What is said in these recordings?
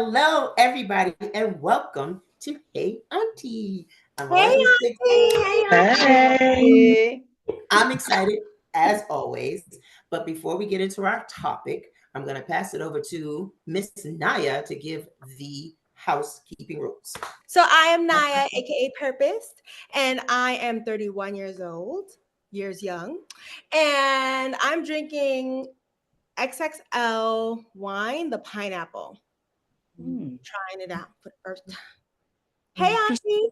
Hello, everybody, and welcome to Hey Auntie. I'm Hey, already Auntie. Hey. I'm excited as always. But before we get into our topic, I'm going to pass it over to Miss Naya to give the housekeeping rules. So I am Naya, aka Purpose, and I am 31 years old, years young, and I'm drinking XXL wine, the pineapple. Trying it out for the first time. Hey, Auntie.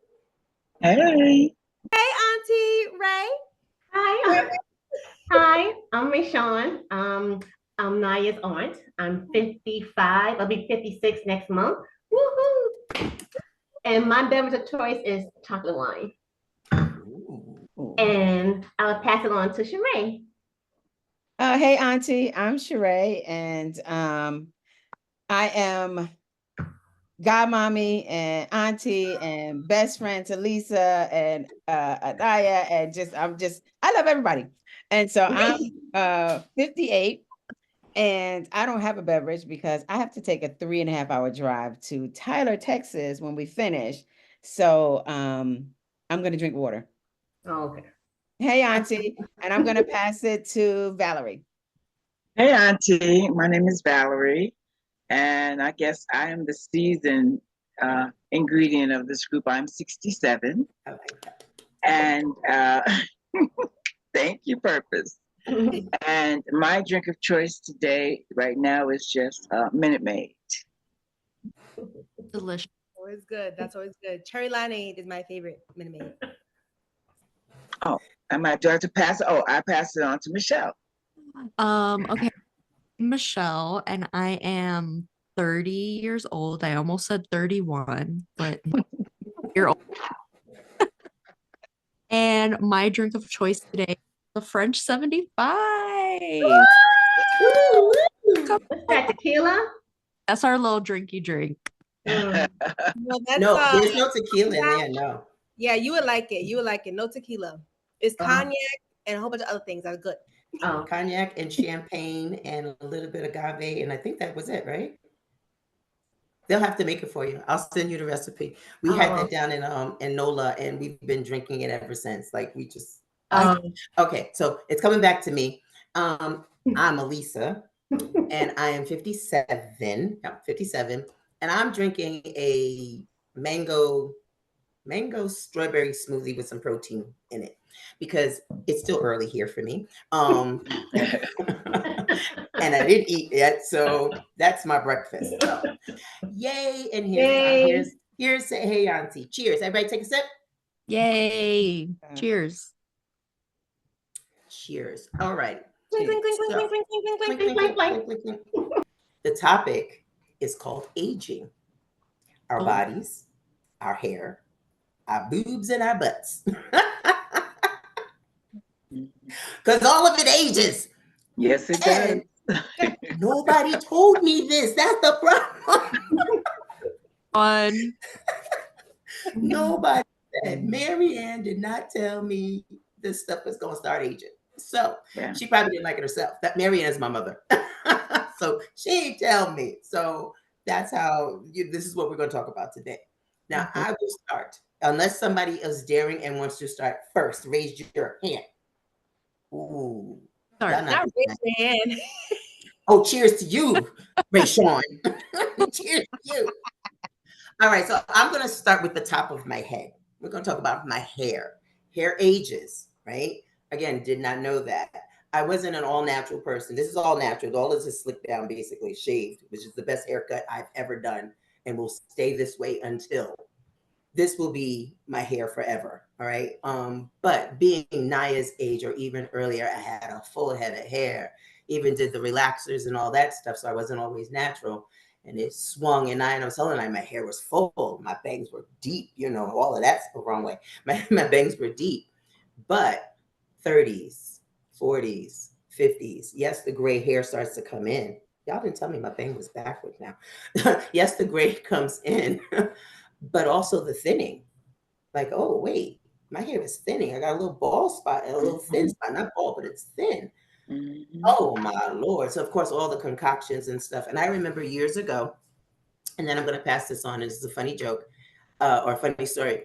Hey. Hey, Auntie Ray. Hi, hi. I'm Rashawn. I'm Naya's aunt. I'm 55. I'll be 56 next month. Woohoo! And my beverage of choice is chocolate wine. And I'll pass it on to Sheree. Hey, Auntie. I'm Sheree, and I am godmommy and auntie and best friend to Lisa and Anaya, and I love everybody. And so I'm 58, and I don't have a beverage because I have to take a 3.5 hour drive to Tyler, Texas when we finish. So I'm gonna drink water. Oh, okay. Hey, Auntie, and I'm gonna pass it to Valerie. Hey, Auntie. My name is Valerie, and I guess I am the seasoned ingredient of this group. I'm 67, I like that. and thank you, Purpose. And my drink of choice today, right now, is just Minute Maid. Delicious. Always good. That's always good. Cherry limeade is my favorite Minute Maid. Oh, do I have to pass it? Oh, I pass it on to Michelle. Okay, Michelle, and I am 30 years old. I almost said 31, but you're old. And my drink of choice today is the French 75. Woo! What's that, tequila? That's our little drinky drink. Well, that's No, there's no tequila in there. No. yeah, you would like it. You would like it. No tequila. It's cognac and a whole bunch of other things that are good. Oh, Cognac and champagne and a little bit of agave, and I think that was it, right? They'll have to make it for you. I'll send you the recipe. We had that down in NOLA, and we've been drinking it ever since. Like we just okay. So it's coming back to me. I'm Elisa, and I am 57. Yeah, 57, and I'm drinking a mango strawberry smoothie with some protein in it because it's still early here for me. And I didn't eat yet, so that's my breakfast. So, yay! And here's say hey auntie. Cheers! Everybody take a sip. Yay! Cheers. Cheers. All right. Clink, clink, clink, clink, clink, clink, clink, clink, clink, clink, clink. Clink, clink. The topic is called aging. Our bodies, our hair, our boobs, and our butts. Because all of it ages. Yes, it does. Nobody told me this. That's the problem. Fun. Nobody said. Marianne did not tell me this stuff was going to start aging. So she probably didn't like it herself. That Marianne is my mother. So she didn't tell me. So that's how this is what we're going to talk about today. Now, I will start. Unless somebody is daring and wants to start first, raise your hand. Ooh. Sorry. Not raise your hand. Oh, cheers to you, Rashawn. Cheers to you. All right, so I'm going to start with the top of my head. We're going to talk about my hair. Hair ages, right? Again, did not know that. I wasn't an all natural person. This is all natural. All this is slicked down, basically shaved, which is the best haircut I've ever done and will stay this way until this will be my hair forever. All right. But being Naya's age or even earlier, I had a full head of hair, even did the relaxers and all that stuff. So I wasn't always natural. And it swung, and I was telling you, my hair was full. My bangs were deep, all of that's the wrong way. My bangs were deep. But 30s, 40s, 50s, yes, the gray hair starts to come in. Y'all didn't tell me my bang was backwards now. Yes, the gray comes in, but also the thinning. Like, oh, wait, my hair is thinning. I got a little bald spot and a little thin spot. Not bald, but it's thin. Oh, my Lord. So, of course, all the concoctions and stuff. And I remember years ago, And then I'm going to pass this on. This is a funny joke or a funny story.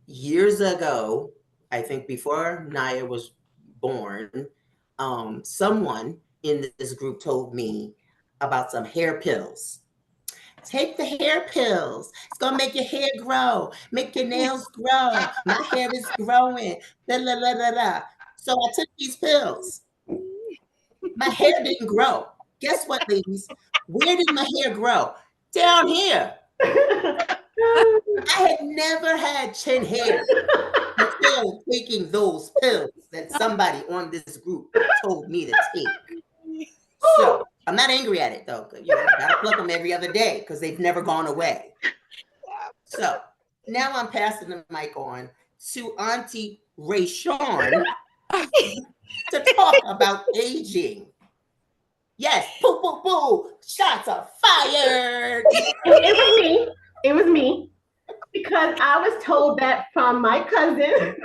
Years ago, I think before Naya was born, someone in this group told me about some hair pills. Take the hair pills. It's gonna make your hair grow, make your nails grow. My hair is growing. Da, da, da, da, da. So I took these pills. My hair didn't grow. Guess what, ladies? Where did my hair grow? Down here. I had never had chin hair until taking those pills that somebody on this group told me to take. So I'm not angry at it though. You know, gotta pluck them every other day because they've never gone away. So now I'm passing the mic on to Auntie Rayshawn to talk about aging. Yes, poo poo poo, shots are fired. It was me. It was me. Because I was told that from my cousin.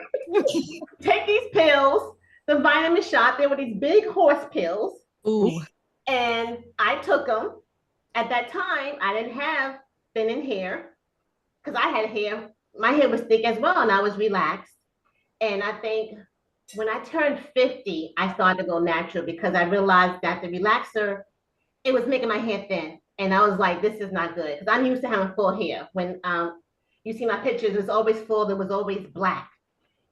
Take these pills, the vitamin shot. They were these big horse pills. Ooh. And I took them. At that time, I didn't have thinning hair because I had hair. My hair was thick as well, and I was relaxed. And I think when I turned 50, I started to go natural because I realized that the relaxer, it was making my hair thin. And I was like, this is not good. Because I'm used to having full hair. When you see my pictures, it was always full, it was always black.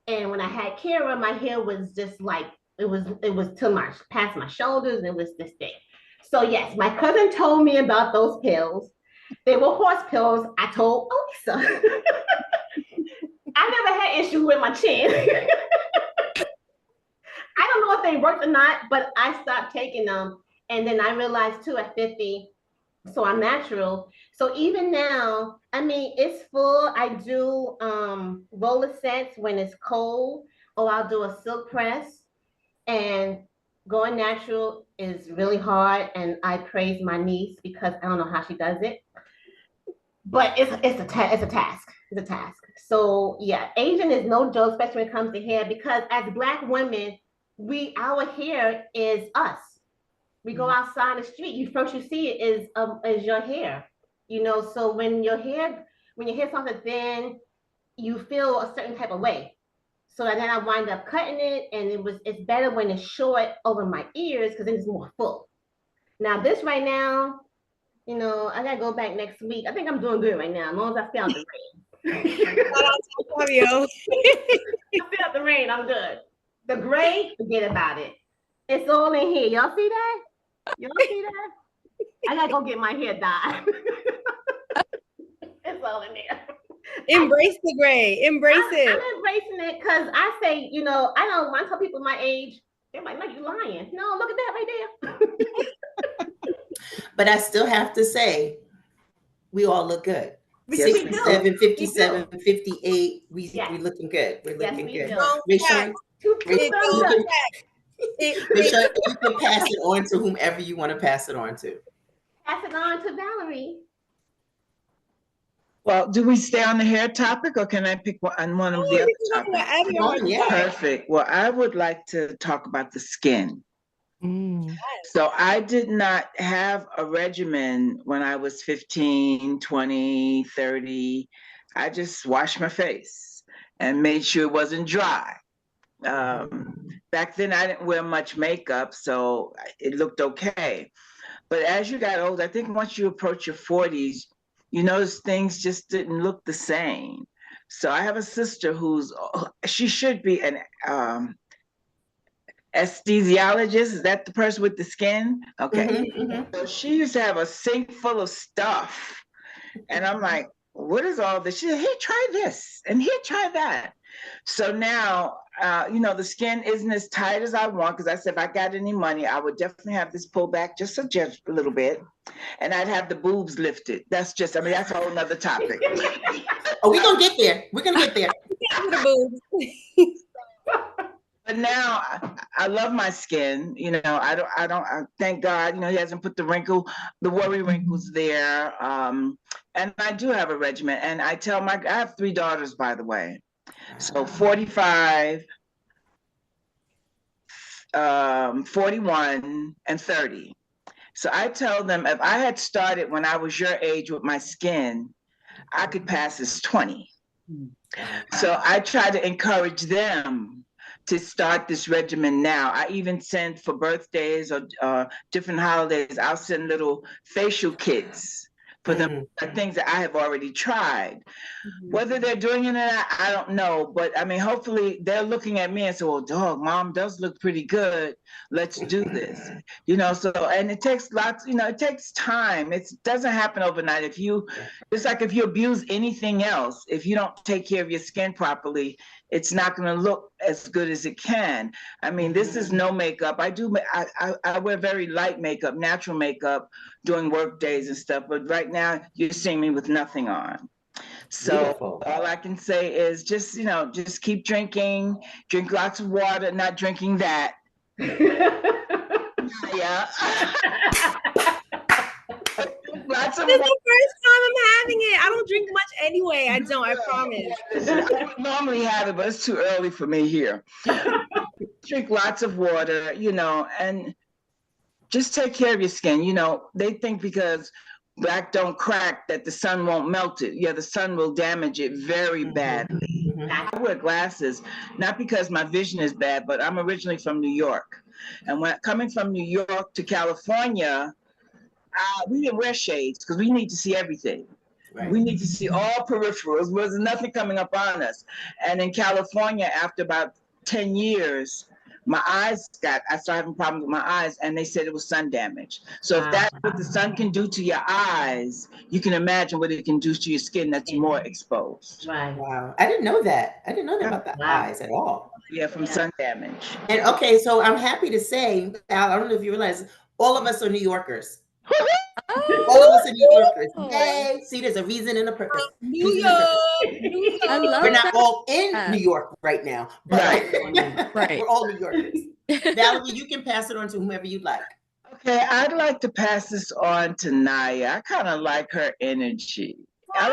And when I had Kara, my hair was just like, it was to my past my shoulders, and it was this thick. So yes, my cousin told me about those pills. They were horse pills. I told Elisa. I never had issue with my chin. I don't know if they worked or not, but I stopped taking them. And then I realized too at 50, so I'm natural. So even now, I mean, it's full. I do roller sets when it's cold, or I'll do a silk press. And going natural is really hard. And I praise my niece because I don't know how she does it. But it's a task. It's a task. So yeah, aging is no joke, especially when it comes to hair, because as Black women, our hair is us. We go outside the street. You see it is your hair. You know, so when your hair starts to thin, you feel a certain type of way. So then I wind up cutting it, and it's better when it's short over my ears because it's more full. Now this right now, you know, I gotta go back next week. I think I'm doing good right now, as long as I stay out the rain. Fabio. Stay out the rain, I'm good. The gray, forget about it. It's all in here. Y'all see that? Y'all see that? I gotta go get my hair dyed. It's all in there. Embrace the gray. Embrace it. I'm embracing it because I say, you know, I don't want to tell people my age. They're like, no, you lying. No, look at that right there. But I still have to say, we all look good. Yes, 67, 57, 58. We looking good. We're Yes, looking we good. do. Rayshawn, you can pass it on to whomever you want to pass it on to. Pass it on to Valerie. Well, do we stay on the hair topic, or can I pick one of the other topics? Yeah. Perfect. Well, I would like to talk about the skin. So I did not have a regimen when I was 15, 20, 30. I just washed my face and made sure it wasn't dry. Back then I didn't wear much makeup, so it looked okay. But as you got older, I think once you approach your 40s, you notice things just didn't look the same. So I have a sister she should be an anesthesiologist. Is that the person with the skin? Okay. So she used to have a sink full of stuff. And I'm like, what is all this? She said, hey, try this. And here, try that. So now, you know, the skin isn't as tight as I want, because I said, if I got any money, I would definitely have this pulled back just a little bit. And I'd have the boobs lifted. That's a whole nother topic. Oh, we're going to get there. We're going to get there. But now I love my skin. You know, I thank God, you know, he hasn't put the worry wrinkles there. And I do have a regimen. And I have 3 daughters, by the way. So 45, 41, and 30. So I tell them, if I had started when I was your age with my skin, I could pass as 20. So I try to encourage them to start this regimen now. I even send for birthdays or different holidays, I'll send little facial kits for them, things that I have already tried. Whether they're doing it or not, I don't know. But I mean, hopefully they're looking at me and say, well, dog, mom does look pretty good. Let's do this. So, and it takes lots, it takes time. It doesn't happen overnight. It's like if you abuse anything else, if you don't take care of your skin properly, it's not going to look as good as it can. I mean, this is no makeup. I wear very light makeup, natural makeup during work days and stuff. But right now you're seeing me with nothing on. So beautiful. All I can say is just keep drinking, drink lots of water, not drinking that. Yeah. Lots of this is the first time I'm having it. I don't drink much anyway. I don't, I promise. I would normally have it, but it's too early for me here. Drink lots of water, and just take care of your skin. They think because black don't crack that the sun won't melt it. Yeah, the sun will damage it very badly. I wear glasses, not because my vision is bad, but I'm originally from New York. And when coming from New York to California, we didn't wear shades because we need to see everything. Right. We need to see all peripherals. There's nothing coming up on us. And in California, after about 10 years, I started having problems with my eyes, and they said it was sun damage. So if that's what the sun can do to your eyes, you can imagine what it can do to your skin that's more exposed. Right. Wow. I didn't know that. I didn't know that about the eyes at all. Yeah, from sun damage. And okay, so I'm happy to say, Al, I don't know if you realize, all of us are New Yorkers. All of us are New Yorkers. Yay! See, there's a reason and a purpose. New York. We're not all in New York right now, but right. We're all New Yorkers. Valerie, you can pass it on to whomever you'd like. Okay, I'd like to pass this on to Naya. I kind of like her energy. I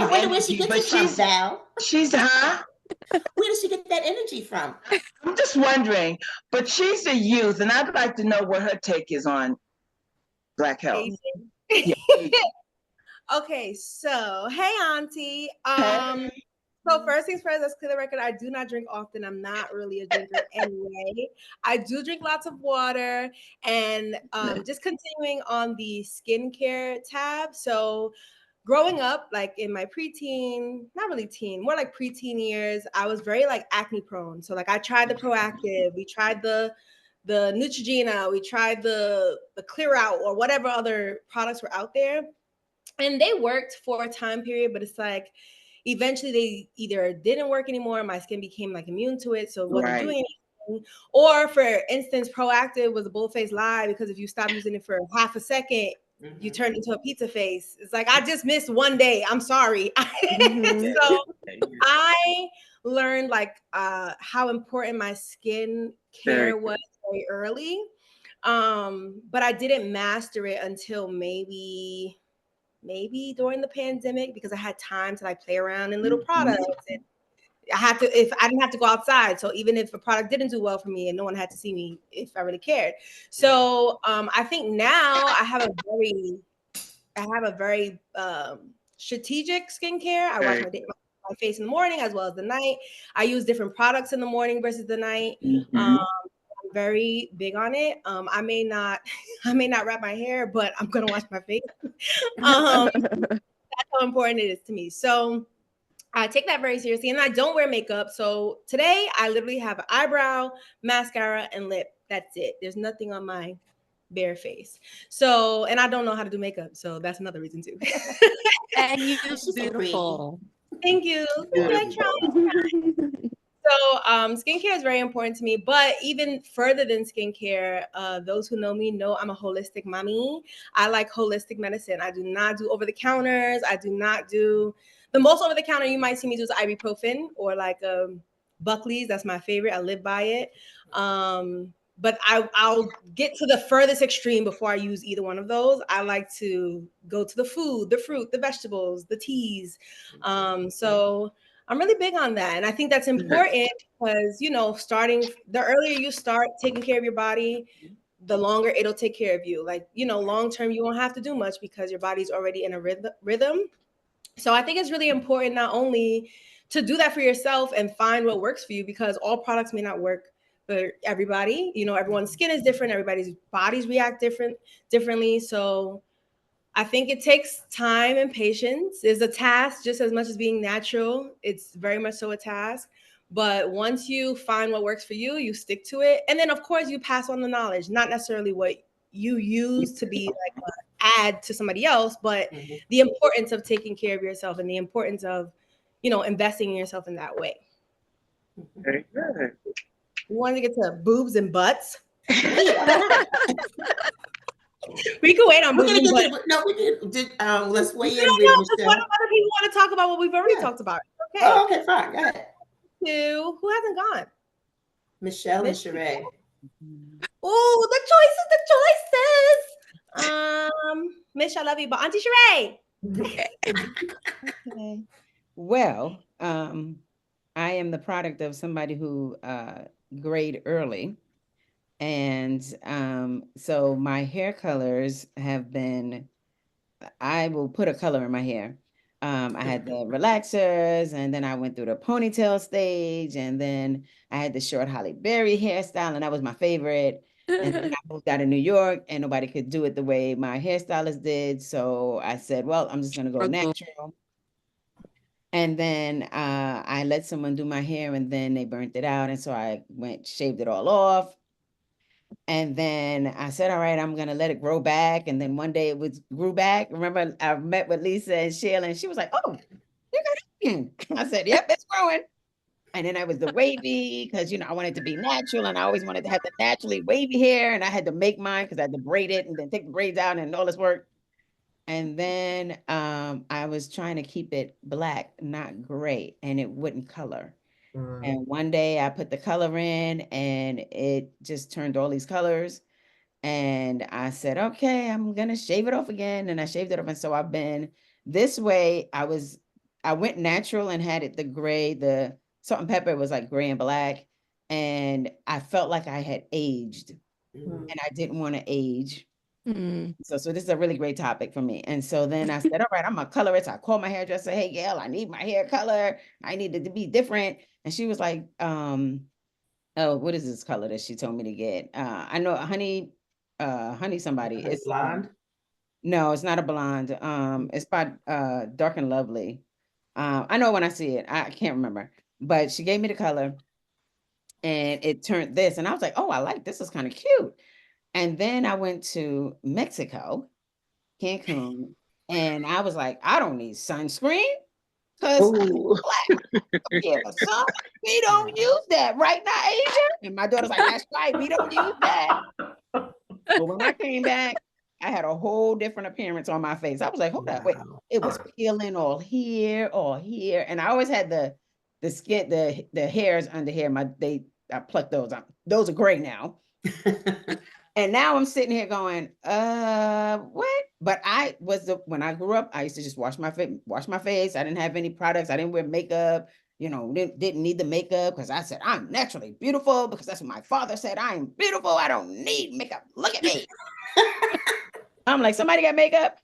wonder where she gets it from, Val. She's Where does she get that energy from? I'm just wondering, but she's a youth, and I'd like to know what her take is on Black health. Yeah. Okay, so hey, Auntie. So first things first, let's clear the record. I do not drink often. I'm not really a drinker anyway. I do drink lots of water, and just continuing on the skincare tab. So growing up, like in my preteen, not really teen, more like preteen years, I was very like acne prone. So like I tried the Proactive, we tried the Neutrogena, we tried the Clear Out or whatever other products were out there. And they worked for a time period, but it's like eventually they either didn't work anymore, my skin became like immune to it, so it wasn't doing anything. Or for instance, Proactive was a bull-faced lie, because if you stop using it for half a second, you turn into a pizza face. It's like, I just missed one day. I'm sorry. So I learned like how important my skin care was very early. But I didn't master it until maybe during the pandemic, because I had time to like play around in little products, and I didn't have to go outside. So even if a product didn't do well for me and no one had to see me if I really cared. So I think now I have a very strategic skincare. I wash my face in the morning as well as the night. I use different products in the morning versus the night. I'm very big on it. I may not wrap my hair, but I'm gonna wash my face. That's how important it is to me. So I take that very seriously, and I don't wear makeup. So today I literally have an eyebrow, mascara, and lip. That's it. There's nothing on my bare face. So, and I don't know how to do makeup, so that's another reason too. And you're beautiful. Thank you. So skincare is very important to me, but even further than skincare, those who know me know I'm a holistic mommy. I like holistic medicine. I do not do over-the-counters. I do not do, the most over-the-counter you might see me do is ibuprofen or like Buckley's. That's my favorite. I live by it. But I'll get to the furthest extreme before I use either one of those. I like to go to the food, the fruit, the vegetables, the teas. So I'm really big on that. And I think that's important because, starting the earlier you start taking care of your body, the longer it'll take care of you. Like, long term, you won't have to do much because your body's already in a rhythm. So I think it's really important not only to do that for yourself and find what works for you, because all products may not work for everybody. Everyone's skin is different. Everybody's bodies react differently. So I think it takes time and patience. It's a task just as much as being natural. It's very much so a task. But once you find what works for you, you stick to it. And then, of course, you pass on the knowledge, not necessarily what you use to be like an add to somebody else, but the importance of taking care of yourself and the importance of, investing in yourself in that way. Very good. We wanted to get to boobs and butts. We can wait on boobs and butts. No, we did. Let's weigh in No, with because Michelle. other people want to talk about what we've already talked about. Okay. Oh, okay, fine. Go ahead. Who hasn't gone? Michelle and Sheree. Oh, the choices. Mish, I love you, but Auntie Sheree. Okay. Well, I am the product of somebody who grayed early. And so my hair colors have been, I will put a color in my hair. I had the relaxers, and then I went through the ponytail stage, and then I had the short Halle Berry hairstyle, and that was my favorite. And then I moved out of New York, and nobody could do it the way my hairstylist did. So I said, well, I'm just going to go natural. And then I let someone do my hair, and then they burnt it out. And so I shaved it all off. And then I said, all right, I'm going to let it grow back. And then one day it grew back. Remember, I met with Lisa and Sheila, and she was like, oh, you got it again. I said, yep, it's growing. And then I was the wavy because, I wanted to be natural, and I always wanted to have the naturally wavy hair. And I had to make mine because I had to braid it and then take the braids out and all this work. And then I was trying to keep it black, not gray, and it wouldn't color. And one day I put the color in, and it just turned all these colors. And I said, okay, I'm going to shave it off again. And I shaved it off. And so I've been this way. I went natural and had it the gray, the salt and pepper was like gray and black. And I felt like I had aged and I didn't want to age. So this is a really great topic for me. And so then I said, all right, I'm a colorist. I called my hairdresser. Hey, Gail, I need my hair color. I need it to be different. And she was like, oh, what is this color that she told me to get? I know honey somebody. It's blonde. No, it's not a blonde. It's by Dark and Lovely. I know when I see it. I can't remember. But she gave me the color and it turned this. And I was like, oh, I like this. Is kind of cute. And then I went to Mexico, Cancun, and I was like, I don't need sunscreen because yeah, son, we don't use that, right now, Asia? And my daughter's like, that's right, we don't use that. But when I came back, I had a whole different appearance on my face. I was like, hold up, wait, it was peeling all here, and I always had the skin, the hairs under here. I plucked those out. Those are gray now. And now I'm sitting here going, what? But when I grew up, I used to just wash my face. I didn't have any products. I didn't wear makeup, didn't need the makeup because I said, I'm naturally beautiful because that's what my father said. I am beautiful. I don't need makeup. Look at me. I'm like, somebody got makeup?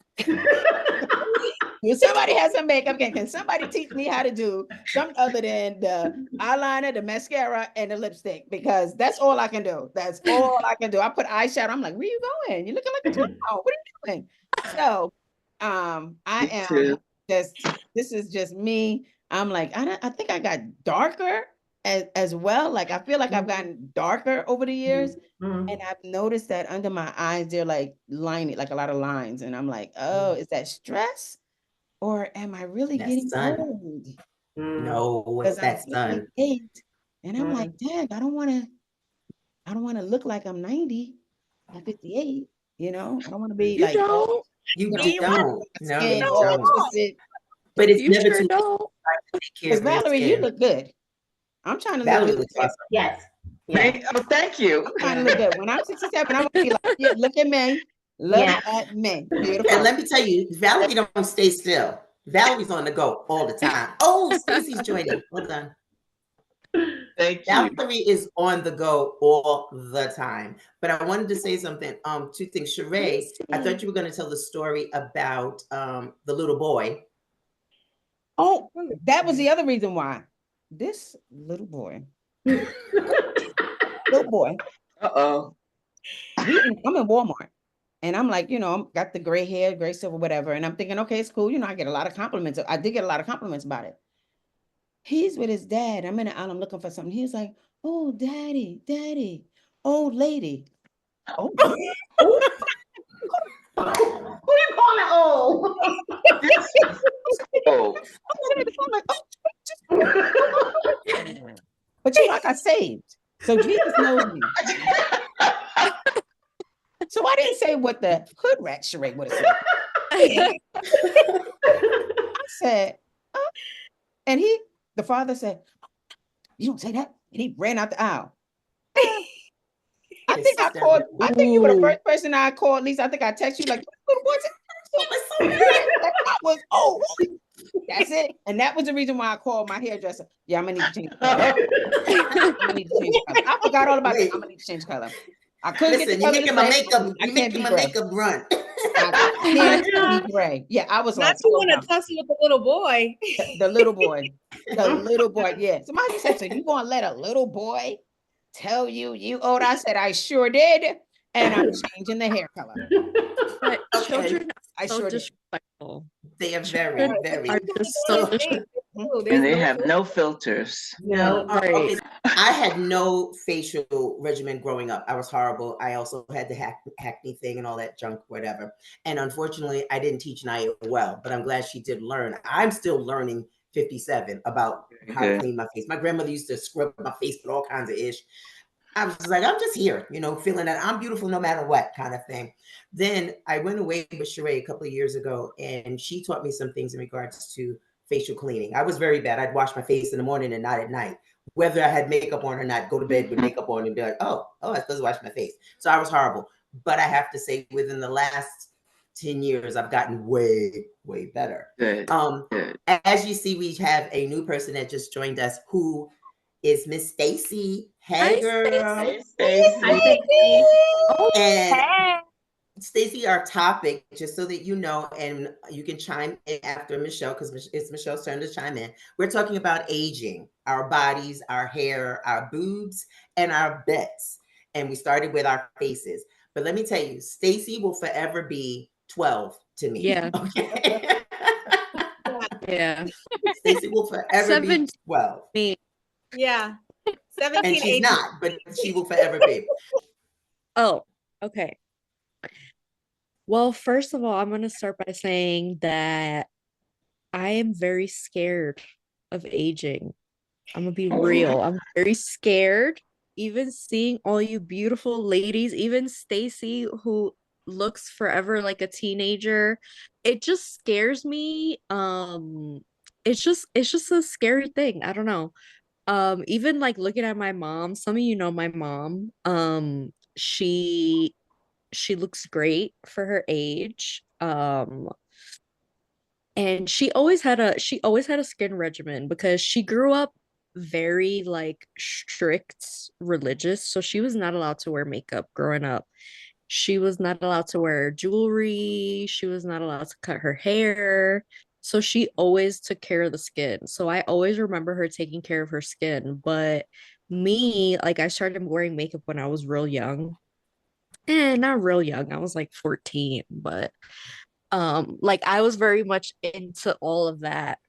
If somebody has some makeup, can somebody teach me how to do something other than the eyeliner, the mascara, and the lipstick? Because that's all I can do. That's all I can do. I put eyeshadow. I'm like, where you going? You're looking like a clown. What are you doing? So I am this is just me. I'm like, I think I got darker as well. Like, I feel like I've gotten darker over the years. And I've noticed that under my eyes, they're like lining, like a lot of lines. And I'm like, oh, is that stress? Or am I really getting old? No, it's that sun. 58, and I'm like, dang, I don't want to look like I'm 90 at 58. I don't want to be like, don't. You don't. No, you don't. But it's never too late to take care of Valerie, you look good. I'm trying to Valerie look good. Awesome. Yes. Oh, thank you. I'm trying to look good. When I'm 67, I'm gonna be like, yeah, look at me. Look at me. Beautiful. And let me tell you, Valerie don't stay still. Valerie's on the go all the time. Oh, Stacey's joining. Hold on. Thank you. Valerie is on the go all the time. But I wanted to say something. Two things. Sheree, I thought you were going to tell the story about the little boy. Oh, that was the other reason why. This little boy. Little boy. Uh-oh. I'm in Walmart. And I'm like, I'm got the gray hair, gray silver, whatever. And I'm thinking, okay, it's cool. I get a lot of compliments. I did get a lot of compliments about it. He's with his dad. I'm in the aisle, I'm looking for something. He's like, oh, daddy, old lady. Oh, Who you calling old? Oh. But I got saved. So Jesus knows me. So I didn't say what the hood rat Sheree would have said. I said, and the father said, you don't say that. And he ran out the aisle. I think you were the first person I called. At least I think I texted you like, what's it? That was that's it. And that was the reason why I called my hairdresser. Yeah, I'm gonna need to change color. I forgot all about that. I'm gonna need to change color. I couldn't get the color. You're making my makeup run. I can't be gray. Yeah, I was not too want to tussle with the little boy. The little boy. The little boy. Yeah. Somebody said, so you gonna let a little boy tell you old? I said, I sure did. And I'm changing the hair color. But children are so disrespectful. They are very, very. Are just so disrespectful. And they have no filters. No. Okay. I had no facial regimen growing up. I was horrible. I also had the acne thing and all that junk, whatever. And unfortunately, I didn't teach Naya well, but I'm glad she did learn. I'm still learning 57 about how to clean my face. My grandmother used to scrub my face with all kinds of ish. I was like, I'm just here, feeling that I'm beautiful no matter what kind of thing. Then I went away with Sheree a couple of years ago, and she taught me some things in regards to facial cleaning. I was very bad. I'd wash my face in the morning and not at night. Whether I had makeup on or not, go to bed with makeup on and be like, oh, I'm supposed to wash my face. So I was horrible. But I have to say, within the last 10 years, I've gotten way, way better. Good. As you see, we have a new person that just joined us who is Miss Stacy. Hey, girl. Hey, Stacy. And Stacy, our topic, just so that you know, and you can chime in after Michelle, because it's Michelle's turn to chime in. We're talking about aging, our bodies, our hair, our boobs, and our butts. And we started with our faces. But let me tell you, Stacy will forever be 12 to me. Yeah. Okay. Yeah. Stacy will forever be 12. Yeah. 17, and she's 18. not, but she will forever be. Oh, okay. Well, first of all, I'm going to start by saying that I am very scared of aging. I'm going to be real. I'm very scared. Even seeing all you beautiful ladies, even Stacy, who looks forever like a teenager, it just scares me. It's just a scary thing. I don't know. Even like looking at my mom, some of you know my mom. She looks great for her age. And she always had a skin regimen because she grew up very like strict religious, so she was not allowed to wear makeup growing up. She was not allowed to wear jewelry. She was not allowed to cut her hair. So she always took care of the skin. So I always remember her taking care of her skin. But me, like I started wearing makeup when I was real young. Not real young. I was like 14, but like I was very much into all of that.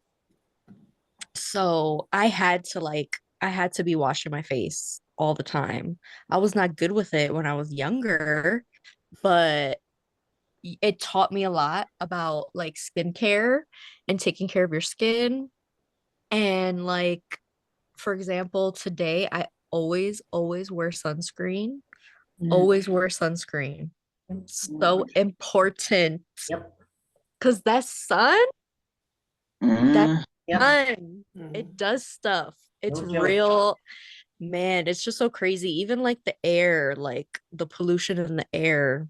So I had to be washing my face all the time. I was not good with it when I was younger, but it taught me a lot about like skincare and taking care of your skin. And like, for example, today I always wear sunscreen. Always wear sunscreen. So important. Yep. Because that sun, Mm. it does stuff. It's real, man. It's just so crazy. Even like the air, like the pollution in the air.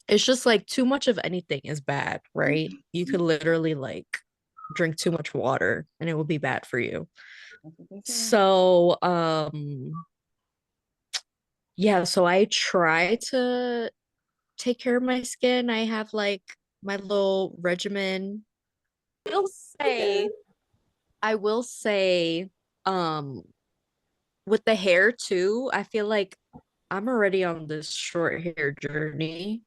It's just like too much of anything is bad, right? You could literally like drink too much water and it will be bad for you. So, yeah, so I try to take care of my skin. I have like my little regimen. I will say, um, with the hair too, I feel like I'm already on this short hair journey.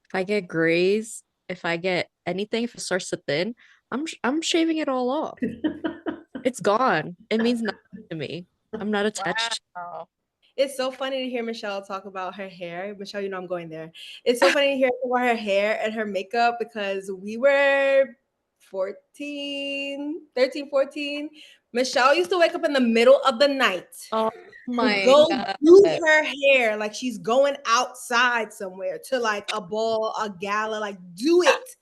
If I get grays, if I get anything, if it starts to thin, I'm shaving it all off. It's gone. It means nothing to me. I'm not attached. Wow. It's so funny to hear Michelle talk about her hair. Michelle, you know I'm going there. It's so funny to hear about her hair and her makeup because we were 13, 13, 14. Michelle used to wake up in the middle of the night Oh and my go God. do her hair like she's going outside somewhere to like a ball, a gala, like do it.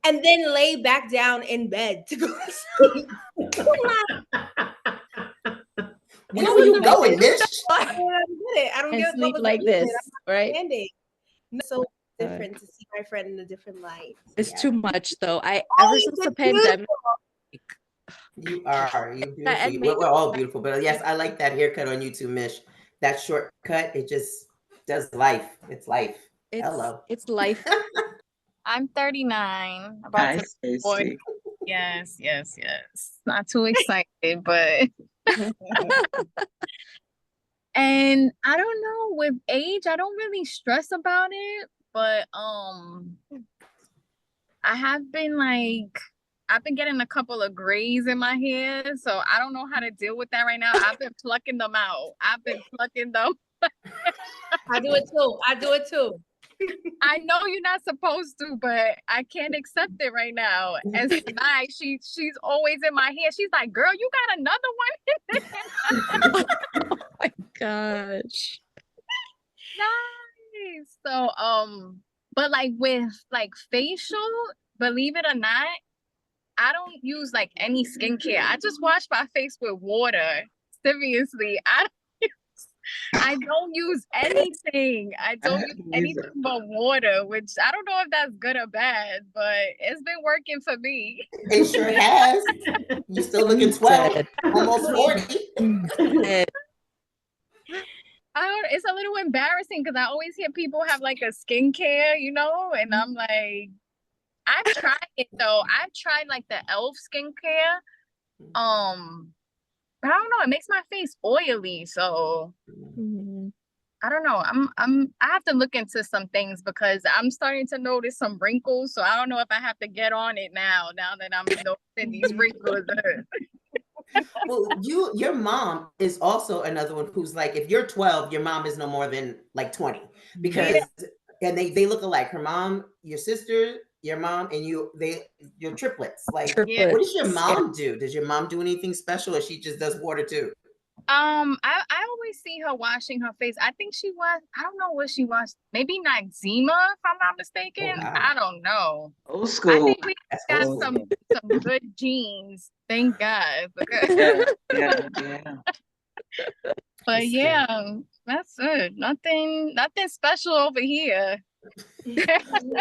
And then lay back down in bed to go to sleep. Where were you going, Mish? I don't get it. I don't And get what sleep was like the reason. this, I'm right? understanding. No, so different to see my friend in a different light. It's Yeah. too much though. Ever since the pandemic, You are. You're beautiful. and We're all beautiful. But yes, I like that haircut on you too, Mish. That shortcut, it just does life. It's life. Hello. it's life. I'm 39, about Hi, to be 40. Stacy. Yes, yes, yes. Not too excited, but and I don't know, with age, I don't really stress about it, but I've been getting a couple of grays in my hair, so I don't know how to deal with that right now. I've been plucking them out. I've been plucking them. I do it too. I do it too. I know you're not supposed to, but I can't accept it right now. And tonight, she's always in my hair. She's like, "Girl, you got another one?" Oh my gosh. Nice. So, but like with like facial, believe it or not, I don't use like any skincare. I just wash my face with water. Seriously, I don't use anything. I don't use anything but water, which I don't know if that's good or bad, but it's been working for me. It sure has. You're still looking 12, almost 40. It's a little embarrassing because I always hear people have like a skincare, and I'm like, I've tried it though. I've tried like the e.l.f. skincare. But I don't know, it makes my face oily, so I don't know. I have to look into some things because I'm starting to notice some wrinkles. So I don't know if I have to get on it now that I'm noticing these wrinkles. Well, your mom is also another one who's like, if you're 12, your mom is no more than like 20 because and they look alike. Her mom, your sister, your mom, and you're triplets. Like, what does your mom do? Does your mom do anything special, or she just does water too? I always see her washing her face. I think she was, I don't know what she was, maybe Noxzema, if I'm not mistaken. Oh, wow. I don't know. Old school. I think we got some good genes. Thank God. Yeah. But yeah, that's it. Nothing special over here.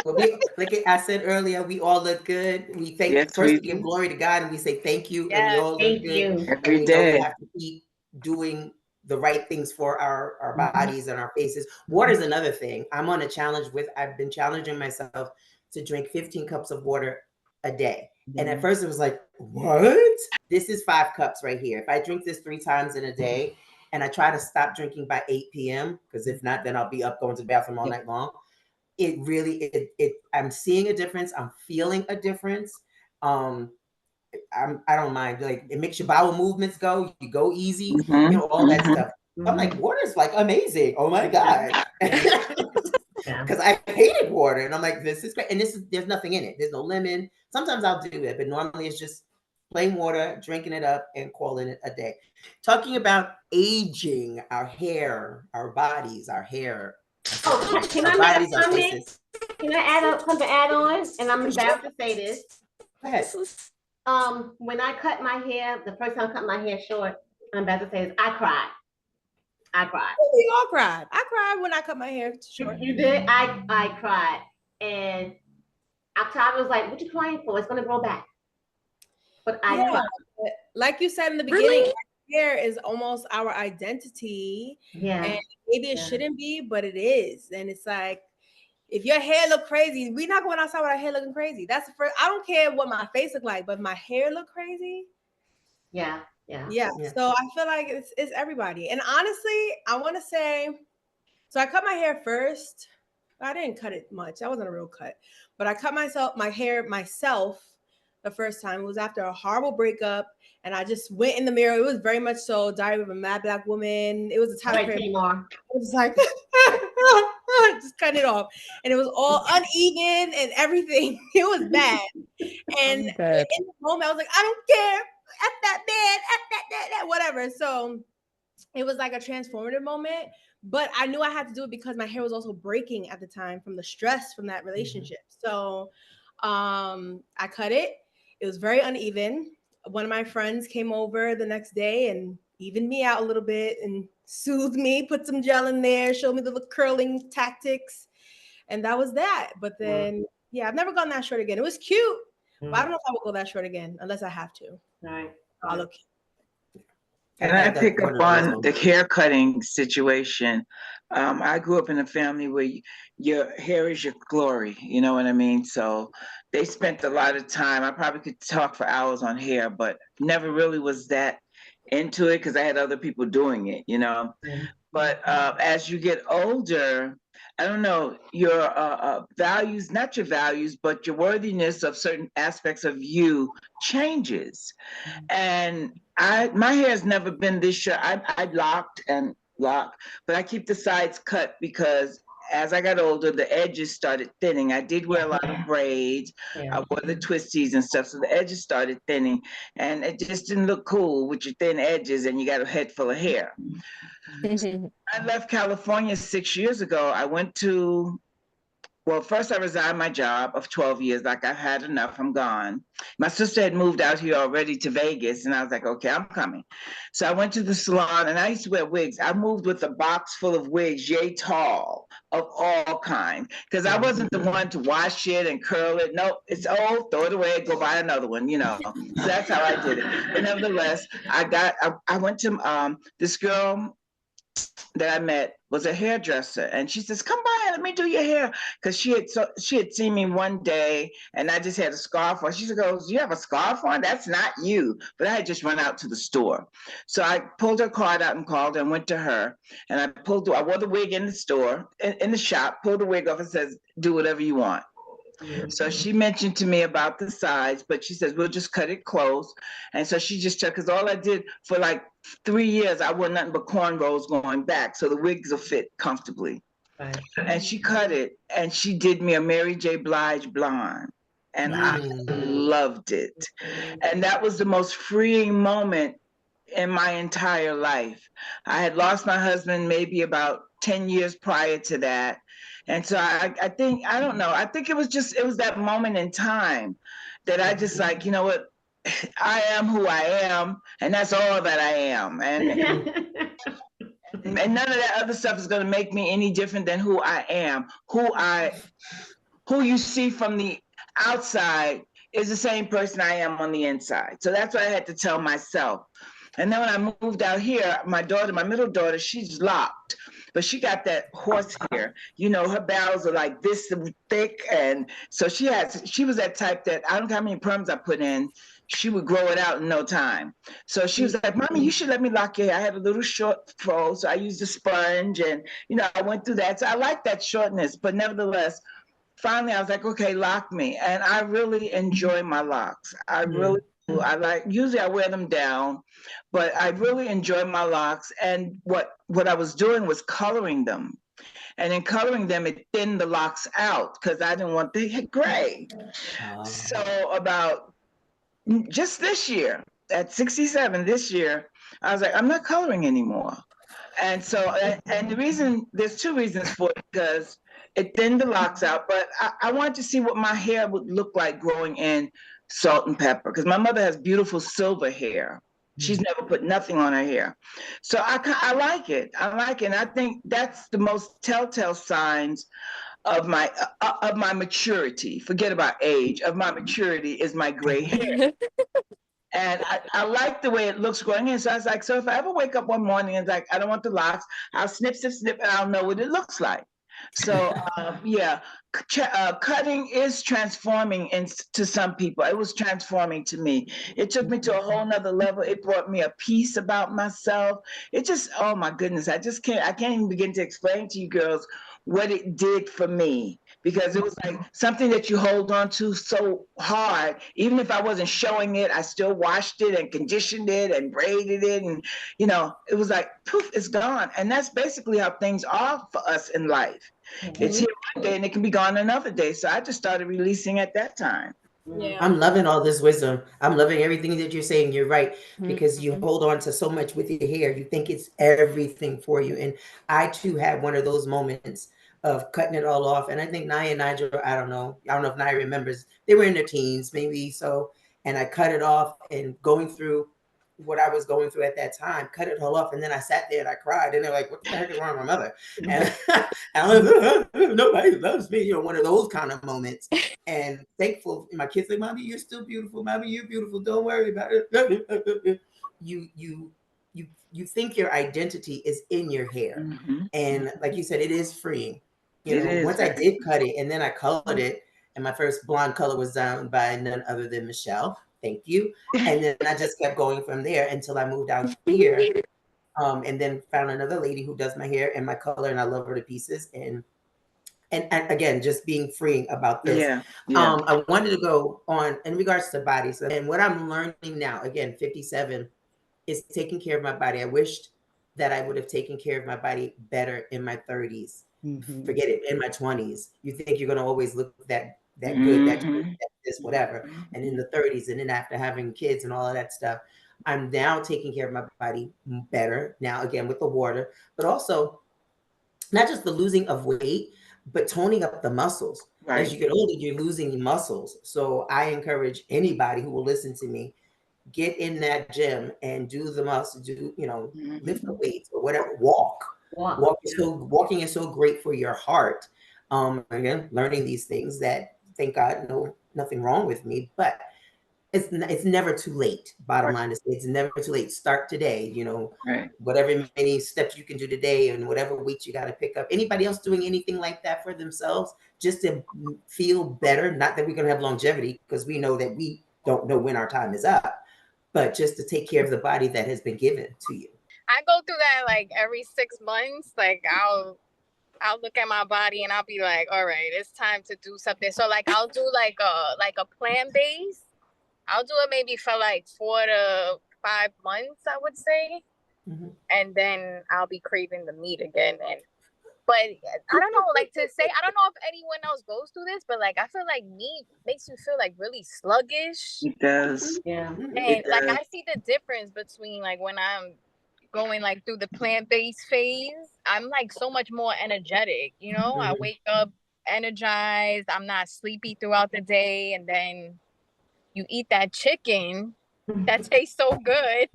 Well, like I said earlier, we all look good. We we give glory to God and we say thank you, and we all look good. Every day. We have to keep doing the right things for our bodies and our faces. Water is another thing. I'm on a challenge I've been challenging myself to drink 15 cups of water a day. And at first it was like, what? This is 5 cups right here. If I drink this 3 times in a day and I try to stop drinking by 8 p.m., because if not, then I'll be up going to the bathroom all night long. It really, I'm seeing a difference. I'm feeling a difference. I don't mind. Like, it makes your bowel movements go. You go easy. All that stuff. I'm like, water's like amazing. Oh my God. Because I hated water, and I'm like, this is great. And there's nothing in it. There's no lemon. Sometimes I'll do it, but normally it's just plain water, drinking it up, and calling it a day. Talking about aging, our hair, our bodies, our hair. Oh, can I make a comment? Can I add on? And I'm about to say this. Go ahead. When I cut my hair, the first time I cut my hair short, I'm about to say this, I cried. We all cried. I cried when I cut my hair short. You did? I cried. And Octavia was like, what you crying for? It's gonna grow back. But I like you said in the beginning, hair is almost our identity. yeah. And maybe it shouldn't be, but it is. And it's like, if your hair look crazy, we're not going outside with our hair looking crazy. That's the first. I don't care what my face look like, but if my hair look crazy. Yeah. So I feel like it's everybody. And honestly, I want to say, so I cut my hair first. I didn't cut it much. That wasn't a real cut, but I cut my hair myself the first time. It was after a horrible breakup, and I just went in the mirror. It was very much so Diary of a Mad Black Woman. It was a time period. I was like, just cut it off, and it was all uneven and everything. It was bad. And in the moment, I was like, I don't care. At that bad, at that, whatever. So it was like a transformative moment. But I knew I had to do it because my hair was also breaking at the time from the stress from that relationship. So I cut it. It was very uneven. One of my friends came over the next day and evened me out a little bit and soothed me, put some gel in there, showed me the curling tactics. And that was that. But then, I've never gone that short again. It was cute, but I don't know if I will go that short again unless I have to. Right. I'll look. And I pick up on the hair cutting situation. I grew up in a family where your hair is your glory, you know what I mean? So they spent a lot of time. I probably could talk for hours on hair, but never really was that into it because I had other people doing it, you know? But as you get older, I don't know, your values, not your values, but your worthiness of certain aspects of you changes. And my hair has never been this short. I locked, but I keep the sides cut because as I got older, the edges started thinning. I did wear a lot of braids. I wore the twisties and stuff, so the edges started thinning, and it just didn't look cool with your thin edges, and you got a head full of hair. I left California 6 years ago. I went to, first I resigned my job of 12 years. Like, I've had enough, I'm gone. My sister had moved out here already to Vegas, and I was like, okay, I'm coming. So I went to the salon, and I used to wear wigs. I moved with a box full of wigs, yay tall, of all kinds, because I wasn't the one to wash it and curl it. No, it's old, throw it away, go buy another one, you know. So that's how I did it. But nevertheless, I went to this girl that I met was a hairdresser, and she says, "Come by, let me do your hair," because she had seen me one day, and I just had a scarf on. She goes, "You have a scarf on? That's not you." But I had just run out to the store, so I pulled her card out and called and went to her, and I wore the wig in the store, in the shop, pulled the wig off and says, "Do whatever you want." So she mentioned to me about the size, but she says, we'll just cut it close. And so she just checked, because all I did for like 3 years, I wore nothing but cornrows going back. So the wigs will fit comfortably. Right. And she cut it, and she did me a Mary J. Blige blonde. And I loved it. And that was the most freeing moment in my entire life. I had lost my husband maybe about 10 years prior to that. And so I think, I don't know, I think it was that moment in time that I just like, you know what, I am who I am, and that's all that I am. And none of that other stuff is going to make me any different than who I am. Who you see from the outside is the same person I am on the inside. So that's what I had to tell myself. And then when I moved out here, my middle daughter, she's locked, but she got that horse hair. You know, her barrels are like this thick. And so she was that type that I don't know how many perms I put in, she would grow it out in no time. So she was like, "Mommy, you should let me lock your hair." I had a little short fro, so I used a sponge, and, you know, I went through that. So I like that shortness, but nevertheless, finally I was like, okay, lock me. And I really enjoy my locks. I really do. Usually I wear them down, but I really enjoy my locks. And what I was doing was coloring them. And in coloring them, it thinned the locks out because I didn't want the gray. So about just this year, at 67 this year, I was like, I'm not coloring anymore. And so, and the reason, there's two reasons for it, because it thinned the locks out, but I wanted to see what my hair would look like growing in salt and pepper, because my mother has beautiful silver hair. She's never put nothing on her hair. So I like it. And I think that's the most telltale signs of my maturity. Forget about age. Of my maturity is my gray hair. And I like the way it looks going in. So I was like, so if I ever wake up one morning and like, I don't want the locks, I'll snip, snip, snip, and I'll know what it looks like. So yeah, cutting is transforming to some people. It was transforming to me. It took me to a whole nother level. It brought me a peace about myself. It just, oh my goodness, I can't even begin to explain to you girls what it did for me, because it was like something that you hold on to so hard. Even if I wasn't showing it, I still washed it and conditioned it and braided it, and it was like poof, it's gone. And that's basically how things are for us in life. It's here one day and it can be gone another day. So I just started releasing at that time. Yeah. I'm loving all this wisdom. I'm loving everything that you're saying. You're right, because you hold on to so much with your hair. You think it's everything for you. And I too had one of those moments of cutting it all off. And I think Naya and Nigel, I don't know if Naya remembers, they were in their teens, maybe so. And I cut it off, and going through what I was going through at that time, cut it all off. And then I sat there and I cried. And they're like, what the heck is wrong with my mother? And I was nobody loves me, one of those kind of moments. And thankful, my kids like, Mommy, you're still beautiful. Mommy, you're beautiful. Don't worry about it. You think your identity is in your hair. And like you said, it is freeing. Once I did cut it and then I colored it, and my first blonde color was done by none other than Michelle. Thank you. And then I just kept going from there until I moved out here. And then found another lady who does my hair and my color, and I love her to pieces. And again, just being freeing about this. I wanted to go on in regards to bodies, and what I'm learning now, again, 57, is taking care of my body. I wished that I would have taken care of my body better in my 30s. Forget it, in my 20s. You think you're going to always look that good, that this, whatever. And in the 30s, and then after having kids and all of that stuff, I'm now taking care of my body better now, again, with the water, but also not just the losing of weight, but toning up the muscles. Right. As you get older, you're losing muscles. So I encourage anybody who will listen to me, get in that gym and do the muscle, lift the weights or whatever, walking is so great for your heart. Again, learning these things that, thank God, nothing wrong with me, but it's never too late. Bottom line is, it's never too late. Start today, whatever many steps you can do today and whatever weight you got to pick up. Anybody else doing anything like that for themselves just to feel better? Not that we're going to have longevity, because we know that we don't know when our time is up, but just to take care of the body that has been given to you. I go through that like every 6 months. Like I'll look at my body and I'll be like, all right, it's time to do something. So like I'll do like a plant base. I'll do it maybe for like 4 to 5 months, I would say. And then I'll be craving the meat again. But I don't know, like to say, I don't know if anyone else goes through this, but like I feel like meat makes you feel like really sluggish. It does. Yeah. And like I see the difference between like when I'm going like through the plant-based phase, I'm like so much more energetic, I wake up energized, I'm not sleepy throughout the day, and then you eat that chicken that tastes so good.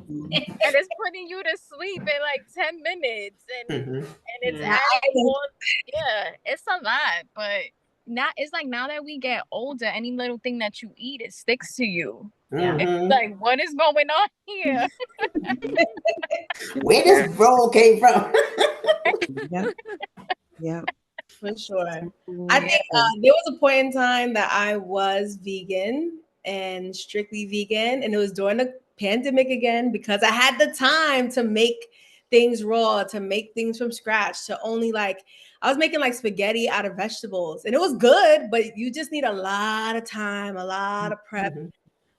And it's putting you to sleep in like 10 minutes, and it's adding more. Yeah, it's a lot, but it's like now that we get older, any little thing that you eat, it sticks to you. It's like, what is going on here? Where this roll came from? Yeah, for sure. I think there was a point in time that I was vegan and strictly vegan, and it was during the pandemic again, because I had the time to make things raw, to make things from scratch, to only I was making like spaghetti out of vegetables, and it was good, but you just need a lot of time, a lot of prep,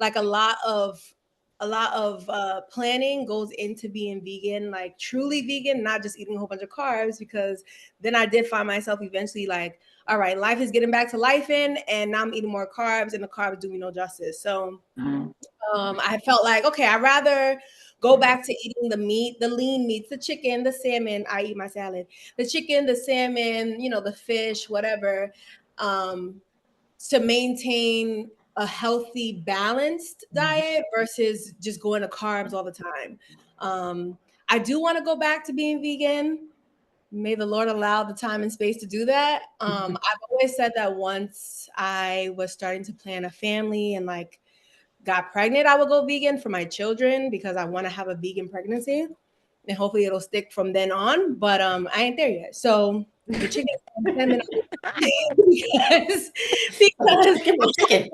like a lot of planning goes into being vegan, like truly vegan, not just eating a whole bunch of carbs, because then I did find myself eventually like, all right, life is getting back to life and now I'm eating more carbs, and the carbs do me no justice. So I felt like, okay, I'd rather go back to eating the meat, the lean meats, the chicken, the salmon. I eat my salad, the chicken, the salmon, the fish, whatever, to maintain a healthy, balanced diet versus just going to carbs all the time. I do want to go back to being vegan, may the Lord allow the time and space to do that. I've always said that once I was starting to plan a family and like got pregnant, I would go vegan for my children because I want to have a vegan pregnancy. And hopefully it'll stick from then on. But I ain't there yet. So the chicken because Chicken.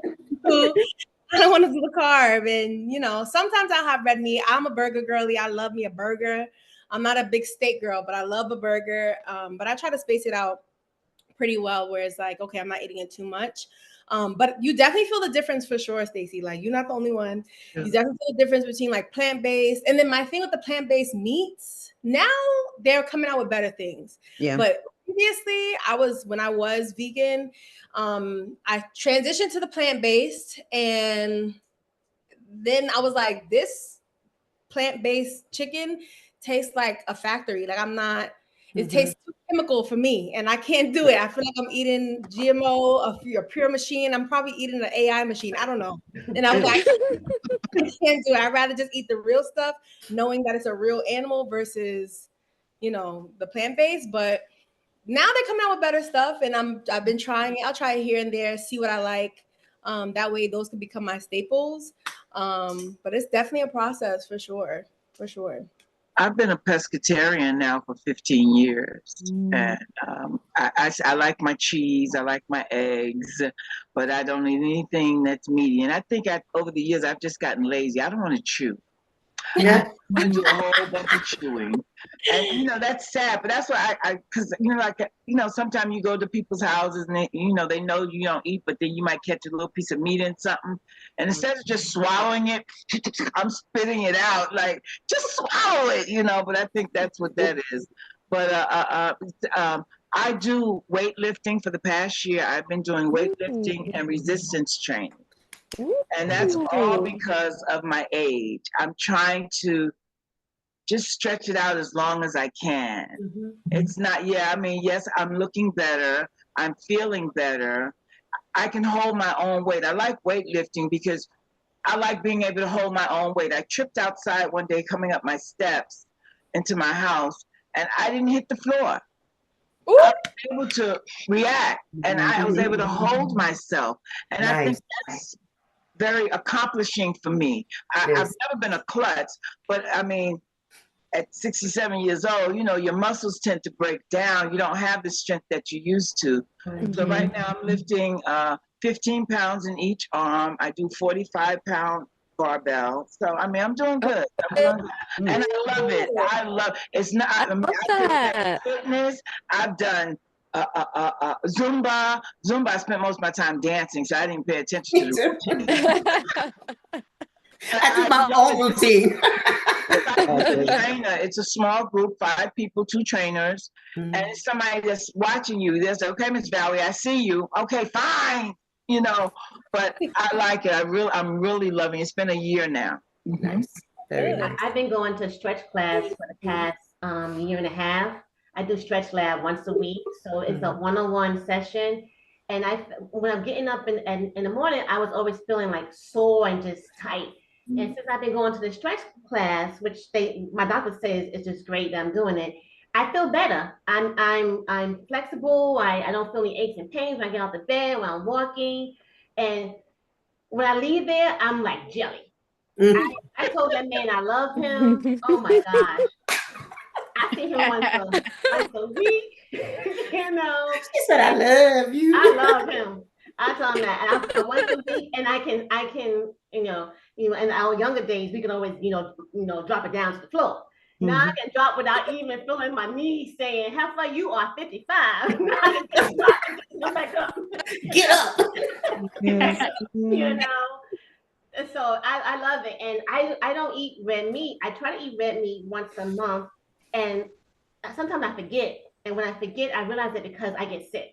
I don't want to do the carb. And sometimes I'll have red meat. I'm a burger girly. I love me a burger. I'm not a big steak girl, but I love a burger. But I try to space it out pretty well where it's like, okay, I'm not eating it too much. But you definitely feel the difference for sure, Stacey. Like you're not the only one. You definitely feel the difference between like plant-based. And then my thing with the plant-based meats, now they're coming out with better things. Yeah. But previously, when I was vegan, I transitioned to the plant-based, and then I was like, this plant-based chicken tastes like a factory. Like it tastes too chemical for me, and I can't do it. I feel like I'm eating GMO, a pure machine. I'm probably eating an AI machine. I don't know. And I was like, I can't do it. I'd rather just eat the real stuff, knowing that it's a real animal versus, the plant-based. But now they're coming out with better stuff, and I've been trying it. I'll try it here and there, see what I like. That way those can become my staples. But it's definitely a process for sure. For sure. I've been a pescatarian now for 15 years. And I like my cheese, I like my eggs, but I don't eat anything that's meaty. And I think over the years, I've just gotten lazy. I don't want to chew. Yeah. I do a whole bunch of chewing. And, that's sad, but that's why because, sometimes you go to people's houses and they know you don't eat, but then you might catch a little piece of meat in something. And instead of just swallowing it, I'm spitting it out. Like, just swallow it, but I think that's what that is. But I do weightlifting for the past year. I've been doing weightlifting and resistance training. And that's all because of my age. I'm trying to just stretch it out as long as I can. It's not, yes, I'm looking better. I'm feeling better. I can hold my own weight. I like weightlifting because I like being able to hold my own weight. I tripped outside one day coming up my steps into my house, and I didn't hit the floor. Ooh. I was able to react, and I was able to hold myself. And nice. I think that's very accomplishing for me. I've never been a klutz, but I mean, at 67 years old, your muscles tend to break down. You don't have the strength that you used to. So right now I'm lifting 15 pounds in each arm. I do 45-pound barbell. So, I mean, I'm doing good. And I love it. It's not, I fitness. I've done Zumba. I spent most of my time dancing, so I didn't pay attention to the I do my own routine. It's a small group, 5 people, 2 trainers, and it's somebody that's watching you. There's okay, Miss Valerie, I see you. Okay, fine, but I like it. I'm really loving it. It's been a year now. Nice. Very nice. I've been going to stretch class for the past year and a half. I do stretch lab once a week, so it's a one-on-one session. And when I'm getting up in the morning, I was always feeling like sore and just tight. And since I've been going to the stretch class, which my doctor says it's just great that I'm doing it, I feel better. I'm flexible. I don't feel any aches and pains when I get out of bed, when I'm walking. And when I leave there, I'm like jelly. I told that man I love him. Oh my gosh. I see him once a week. She said, I love you. I love him. I tell him that. And once a week, and I can, in our younger days, we can always, drop it down to the floor. Now I can drop without even feeling my knees saying, "Heifer, you are 55." Now I can just drop and just go back up. Get up. So I love it, and I don't eat red meat. I try to eat red meat once a month, and sometimes I forget. And when I forget, I realize it because I get sick.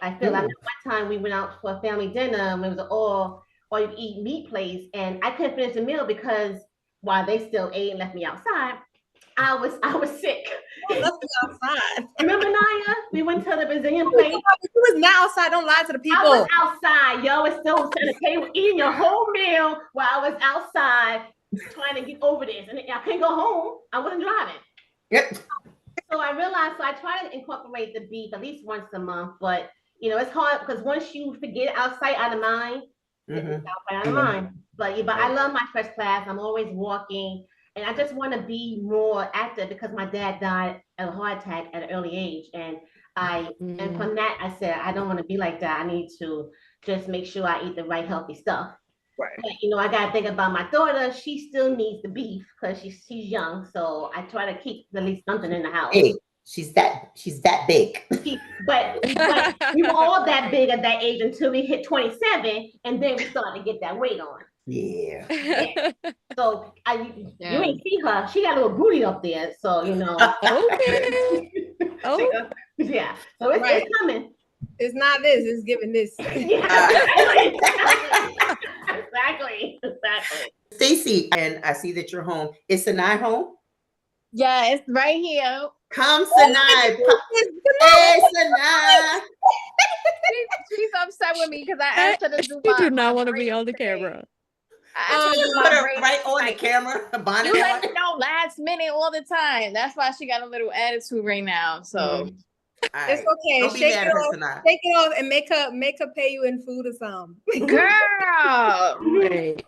I feel like one time we went out for a family dinner and it was an all you eat meat place, and I couldn't finish the meal because while they still ate and left me outside, I was sick. Left me outside. Remember, Naya? We went to the Brazilian place. You was not outside. Don't lie to the people. I was outside, yo. It's still at the table eating your whole meal while I was outside trying to get over this, and I couldn't go home. I wasn't driving. Yep. So I realized, so I try to incorporate the beef at least once a month, but it's hard because once you forget out of sight, out of mind, it's out of mind. But I love my first class. I'm always walking, and I just want to be more active because my dad died of a heart attack at an early age, and and from that I said I don't want to be like that. I need to just make sure I eat the right healthy stuff. Right. But, I gotta think about my daughter. She still needs the beef because she's young. So I try to keep at least something in the house. Hey, she's that big. But we were all that big at that age until we hit 27, and then we started to get that weight on. Yeah. So you ain't see her. She got a little booty up there. So Okay. Oh. Yeah. So it's coming. It's not this. It's giving this. Exactly. Stacy, and I see that you're home. Is Sanai home? Yeah, it's right here. Come, Sanai. Hey, Sanai. She's upset with me because I asked her to do You do not want to be on the camera. You put her right on the camera. You let me know last minute all the time. That's why she got a little attitude right now. So it's okay. Don't be mad at her, Sanai. Take it off and make her pay you in food or something. girl. Right.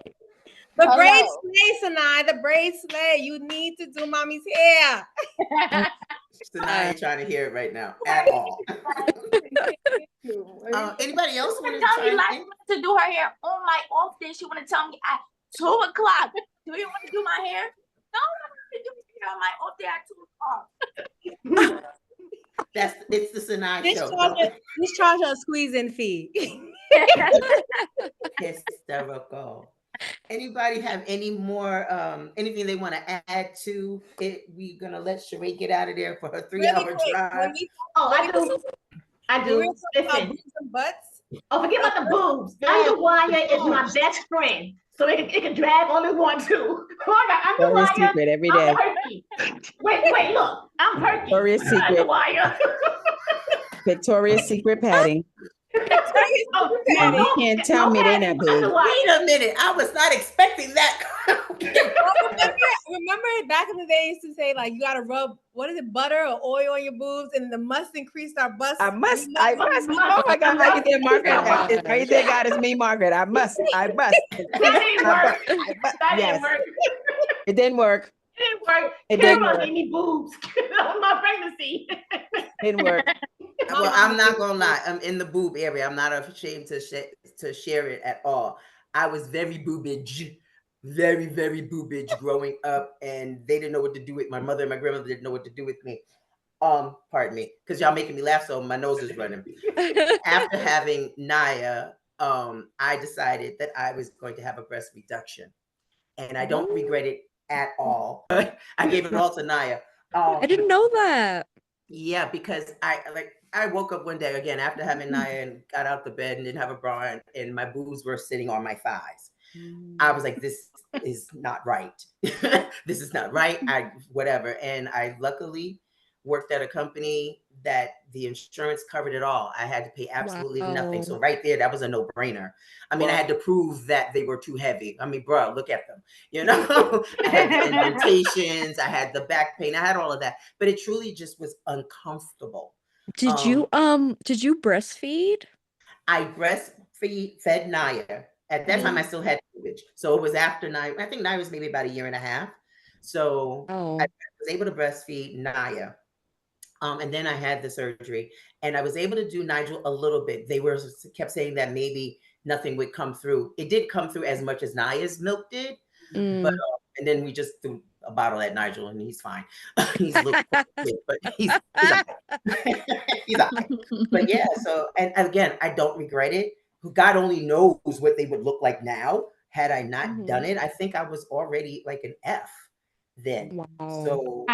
The braids slay, Sanai. The braids slay. You need to do mommy's hair. Sanai ain't trying to hear it right now at all. Anybody else want to tell me last minute to do her hair on my off day? She want to tell me at 2 o'clock. Do you want to do my hair? No, I'm going to do my hair on my off day at 2 o'clock. It's the Sanai show. Just charge her a squeezing fee. Hysterical. Anybody have any more anything they want to add to it? We're gonna let Sheree get out of there for her 3-hour drive. I do. Listen. Butts. Oh, forget about the boobs. Underwire is my best friend. So it can drag all it want to. Victoria's Secret every day. Wait, look. I'm perky. Victoria's Secret. Victoria's Secret padding. And you can't tell me they're not big. Wait a minute. I was not expecting that. Remember back in the day, used to say, like, you got to rub, what is it, butter or oil on your boobs, and the must increase our bust. I must. Oh my God, right there, Margaret. Right there, God, is me, Margaret. I must. That didn't work. Yes. It didn't work. It didn't work. Gave me boobs on my pregnancy. Didn't work. Well, I'm not gonna lie. I'm in the boob area. I'm not ashamed to share it at all. I was very boobage, very, very boobage growing up, and they didn't know what to do with my mother and my grandmother didn't know what to do with me. Pardon me, because y'all making me laugh, so my nose is running. After having Naya, I decided that I was going to have a breast reduction, and I don't regret it at all. I gave it all to Naya. I didn't know that. Yeah, because I woke up one day again after having Naya and got out the bed and didn't have a bra on, and my boobs were sitting on my thighs. I was like, this is not right. This is not right. Whatever. And I luckily worked at a company that the insurance covered it all. I had to pay absolutely nothing. So right there, that was a no-brainer. I mean, I had to prove that they were too heavy. I mean, bro, look at them. I had the indentations, I had the back pain, I had all of that. But it truly just was uncomfortable. Did you breastfeed? I breastfed Naya. At that time, I still had boobage. So it was after Naya. I think Naya was maybe about 1.5 years. So I was able to breastfeed Naya. And then I had the surgery, and I was able to do Nigel a little bit. They kept saying that maybe nothing would come through. It did come through as much as Naya's milk did, but and then we just threw a bottle at Nigel, and he's fine. He's a little bit, but he's he's all right. But yeah, so and again, I don't regret it. God only knows what they would look like now had I not done it. I think I was already like an F then. Wow. So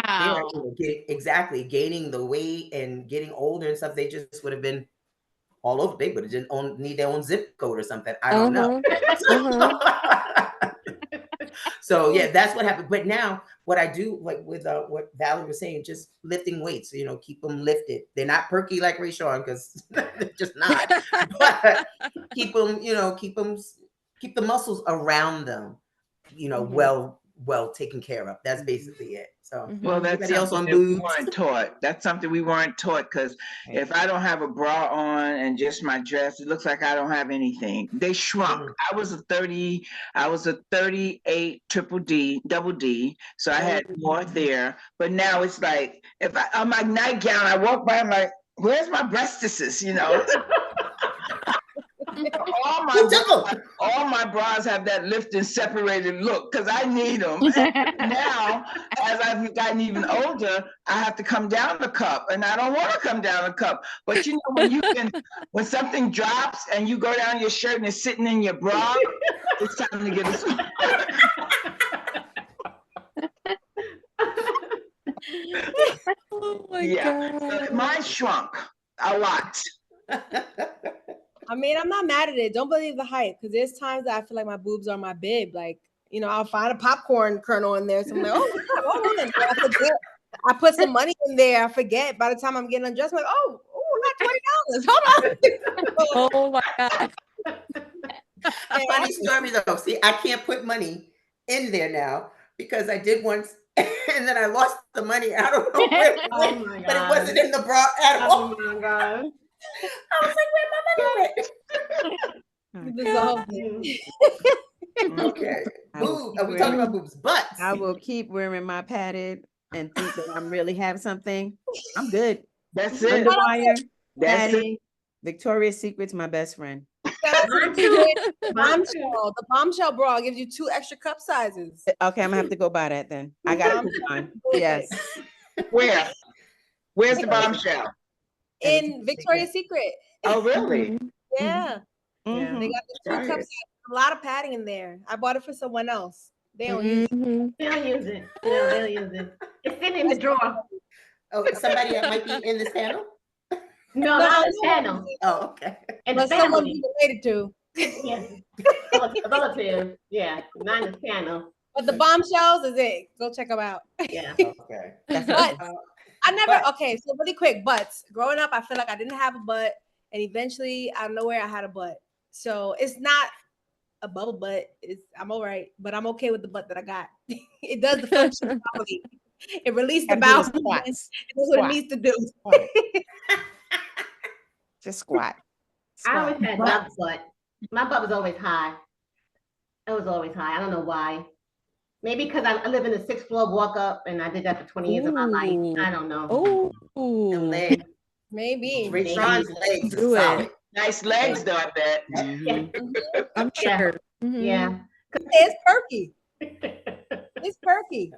gaining the weight and getting older and stuff, they just would have been all over. They would have just need their own zip code or something. I don't know. So yeah, that's what happened. But now what I do, like with what Valerie was saying, just lifting weights, keep them lifted. They're not perky like Rayshawn, because they're just not. But keep them, keep the muscles around them, well well taken care of. That's basically it. So Well, that's anybody else on something that we boobs? weren't taught. That's something we weren't taught, because if I don't have a bra on and just my dress, it looks like I don't have anything. They shrunk. I was a 38 triple D, double D, so I had more there. But now it's like, if I on my nightgown, I walk by, I'm like, where's my breastises? You know, all my bras have that lift and separated look because I need them. Now, as I've gotten even older, I have to come down a cup, and I don't want to come down a cup. But you know, when something drops and you go down your shirt and it's sitting in your bra, it's time to get a. Oh my Yeah, God. so mine shrunk a lot. I mean, I'm not mad at it. Don't believe the hype, because there's times that I feel like my boobs are my bib. Like, you know, I'll find a popcorn kernel in there. So I'm like, oh, I forget. I put some money in there. I forget. By the time I'm getting undressed, I'm like, oh, I got $20. Hold on. Oh my God. A funny story though. See, I can't put money in there now because I did once, and then I lost the money. I don't know where it went, but it wasn't in the bra at all. Oh my God. I was like, where my money went? Okay. Boobs. Are we talking about boobs? Butts. I will keep wearing my padded and think that I'm really have something. I'm good. That's it. Underwire, That's it. padding. Victoria's Secret's my best friend. Bombshell. The bombshell bra gives you 2 extra cup sizes. Okay, I'm gonna have to go buy that then. I got a coupon. Yes. Where? Where's the bombshell? In Victoria's Secret. Oh, really? Yeah. Mhm. They got the 2 cups. A lot of padding in there. I bought it for someone else. They don't use it. They don't use it. No, they don't use it. It's sitting in the drawer. Oh, somebody that might be in this panel? No, not this panel. Oh, okay. And But someone you related to. Yes. Relative. Yeah, not this panel. But the bombshells is it. Go check them out. Yeah. Okay. But I never, okay, so really quick, butts. Growing up, I feel like I didn't have a butt. And eventually, out of nowhere, I had a butt. So it's not a bubble butt. I'm all right. But I'm okay with the butt that I got. It does the function properly. It released the bowels. It does what it needs to do. Just squat. I always had my butt. My butt was always high. It was always high. I don't know why. Maybe because I live in the 6th floor walk up, and I did that for 20 years of my life. I don't know. Oh, maybe. Sean's legs are solid. Nice legs, though, I bet. I'm sure. Yeah. It's perky. It's perky.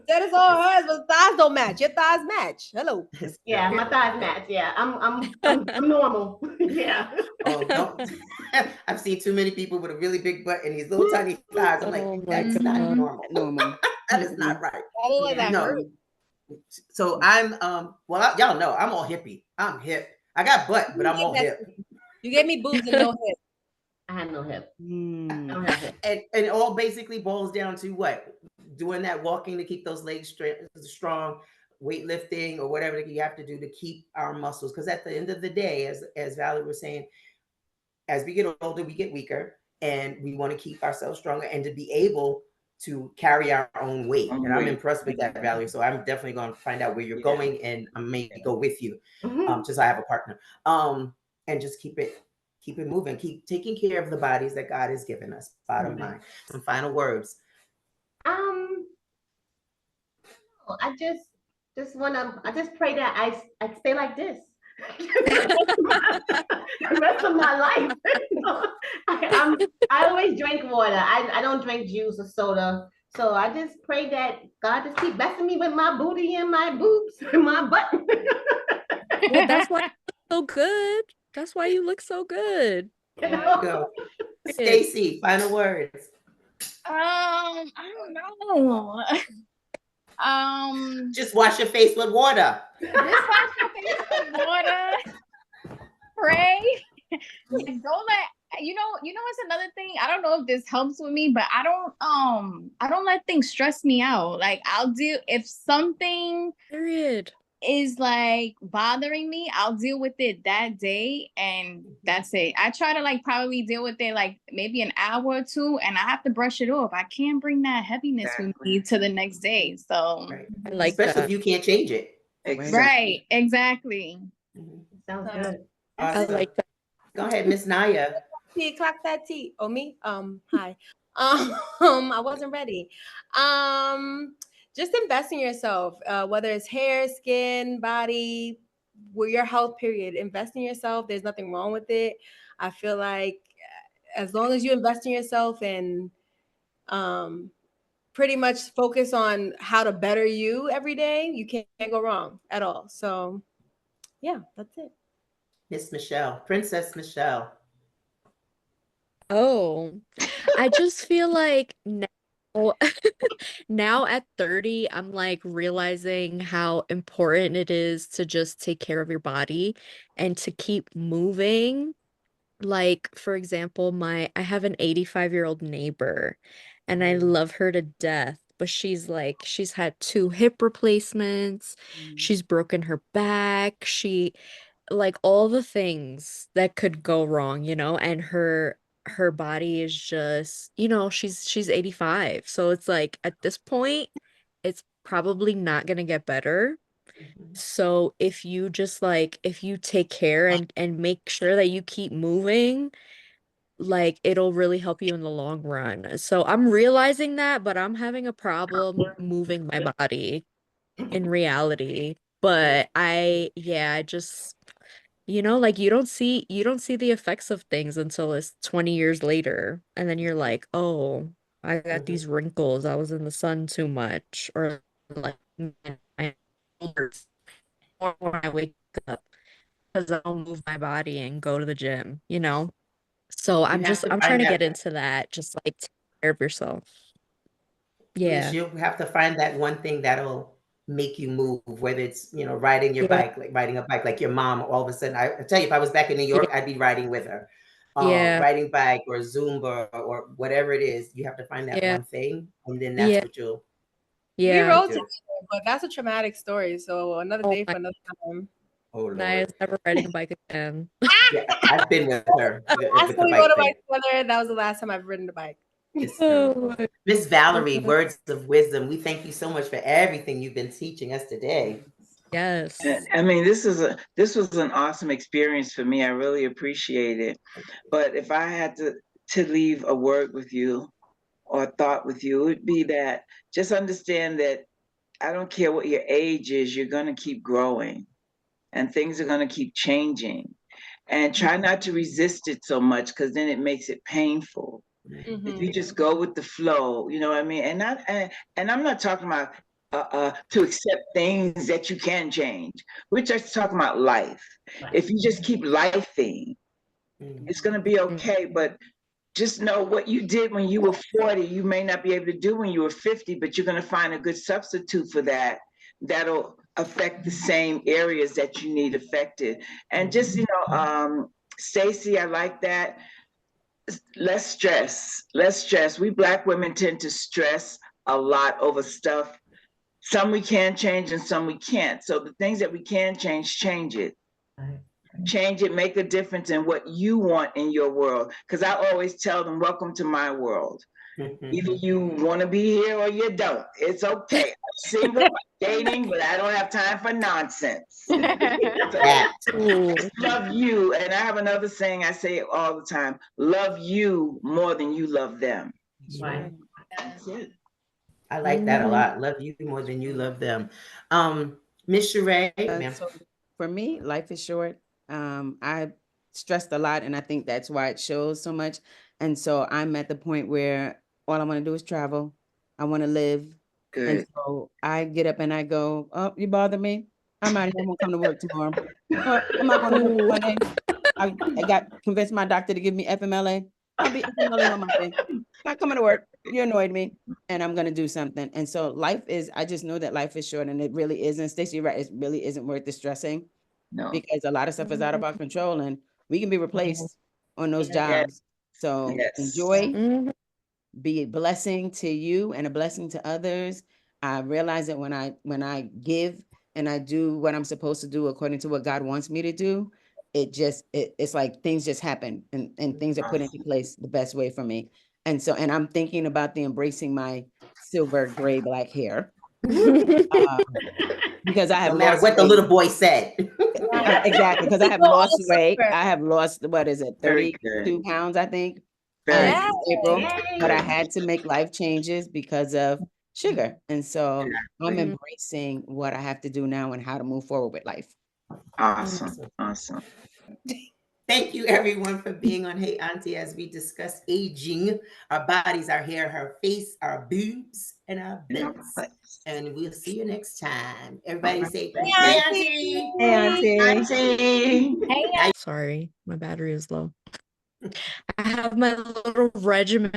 That is all hers, but thighs don't match. Your thighs match. Hello. Yeah, my thighs match. Yeah, I'm normal. Yeah. Oh, no. I've seen too many people with a really big butt and these little tiny thighs. I'm like, that's not normal. That is not right. No. So I'm well, y'all know I'm all hippie. I'm hip. I got butt, but I'm all hip. You gave me boobs and no hip. I had no hip. I don't have hip. And it all basically boils down to what? Doing that walking to keep those legs strong, weightlifting or whatever you have to do to keep our muscles. Because at the end of the day, as Valerie was saying, as we get older, we get weaker, and we want to keep ourselves stronger and to be able to carry our own weight. And I'm impressed with that, Valerie. So I'm definitely going to find out where you're going, and I may go with you, just so I have a partner. And just keep it moving, keep taking care of the bodies that God has given us. Bottom line. Some final words. I just pray that I stay like this the rest of my life. I always drink water. I don't drink juice or soda. So I just pray that God just keep blessing me with my booty and my boobs and my butt. Well, that's why you look so good. That's why you look so good. There you go. Stacy, final words. I don't know. Just wash your face with water. Just wash your face with water. Pray. Don't let you know what's another thing. I don't know if this helps with me, but I don't let things stress me out. Like I'll do if something. Period. is like bothering me, I'll deal with it that day and that's it. I try to like probably deal with it like maybe an hour or two and I have to brush it off. I can't bring that heaviness with me to the next day. So Right. I like Especially that. if you can't change it. Exactly. right, exactly. Sounds good. I Awesome. like that. Go ahead, Miss Naya. T, clock that T. Oh, me? Hi. I wasn't ready. Just invest in yourself, whether it's hair, skin, body, your health, period. Invest in yourself. There's nothing wrong with it. I feel like as long as you invest in yourself and pretty much focus on how to better you every day, you can't go wrong at all. So yeah, that's it. Miss Michelle, Princess Michelle. Oh, I just feel like now, now at 30, I'm like realizing how important it is to just take care of your body and to keep moving. Like, for example, I have an 85-year-old neighbor and I love her to death, but she's had two hip replacements, she's broken her back, like all the things that could go wrong, and her body is just, she's 85. So it's like at this point, it's probably not gonna get better. So if you take care and make sure that you keep moving, like it'll really help you in the long run. So I'm realizing that, but I'm having a problem moving my body in reality. But I just, like you don't see the effects of things until it's 20 years later. And then you're like, oh, I got these wrinkles. I was in the sun too much. Or like my shoulders when I wake up because I don't move my body and go to the gym. So You have to I'm trying find to that, get into that. Just like take care of yourself. Miss, Yeah. you have to find that one thing that'll make you move, whether it's, riding your Yeah. bike, like riding a bike, like your mom, all of a sudden, I tell you, if I was back in New Yeah. York, I'd be riding with her. Yeah. Riding bike or Zumba or whatever it is, you have to find that Yeah. one thing, and then that's Yeah. what you'll We Yeah. rode do. together, but that's a traumatic story. So another Oh day my, for another time. Oh nice. Lord. Never riding a bike again. Yeah, I've been with her Last with time the we rode bike a thing. bike together, that was the last time I've ridden a bike. It's Oh terrible. my Miss Valerie, God. words of wisdom. We thank you so much for everything you've been teaching us today. Yes. I mean, this was an awesome experience for me. I really appreciate it. But if I had to leave a word with you or a thought with you, it would be that just understand that I don't care what your age is, you're going to keep growing and things are going to keep changing. And try not to resist it so much because then it makes it painful. If you just go with the flow, you know what I mean? And I'm not talking about to accept things that you can change. We're just talking about life. If you just keep lifing, it's going to be okay. But just know what you did when you were 40, you may not be able to do when you were 50, but you're going to find a good substitute for that. That'll affect the same areas that you need affected. And just, Stacy, I like that. Less stress, less stress. We Black women tend to stress a lot over stuff. Some we can change and some we can't. So the things that we can change, change it. Change it, make a difference in what you want in your world. Because I always tell them, welcome to my world. Either you want to be here or you don't. It's okay. I'm single, I'm dating, but I don't have time for nonsense. Love you. And I have another saying, I say it all the time, love you more than you love them. Right. That's it. I like that a lot. Love you more than you love them. Miss Sheree, ma'am. So for me, life is short. I stressed a lot, and I think that's why it shows so much. And so I'm at the point where all I want to do is travel. I want to live. And Good. so I get up and I go, oh, you bother me? I'm out of here. I won't come to work tomorrow. I'm not going to work Monday. I got convinced my doctor to give me FMLA. I'll be FMLA on Monday. Not coming to work. You annoyed me, and I'm gonna do something. And so I just know that life is short, and it really isn't. Stacey, you're right, it really isn't worth the stressing No. because a lot of stuff is out of our control, and we can be replaced on those Yes. jobs. So Yes. enjoy, Mhm. be a blessing to you and a blessing to others. I realize that when I give, and I do what I'm supposed to do according to what God wants me to do, it's like things just happen and things are put into place the best way for me. And so, and I'm thinking about the embracing my silver gray black hair. Because I have No matter lost what the weight. little boy said. Exactly, because I have lost weight. I have lost, what is it, Very 32 good. pounds, I think, Very since April. Yay. But I had to make life changes because of sugar. And so I'm Exactly. embracing what I have to do now and how to move forward with life. Awesome. Awesome. Thank you, everyone, for being on Hey Auntie as we discuss aging, our bodies, our hair, our face, our boobs, and our butts. And we'll see you next time. Everybody say, hey, Auntie. Hey, Auntie. Auntie. Hey, Sorry, my battery is low. I have my little regimen.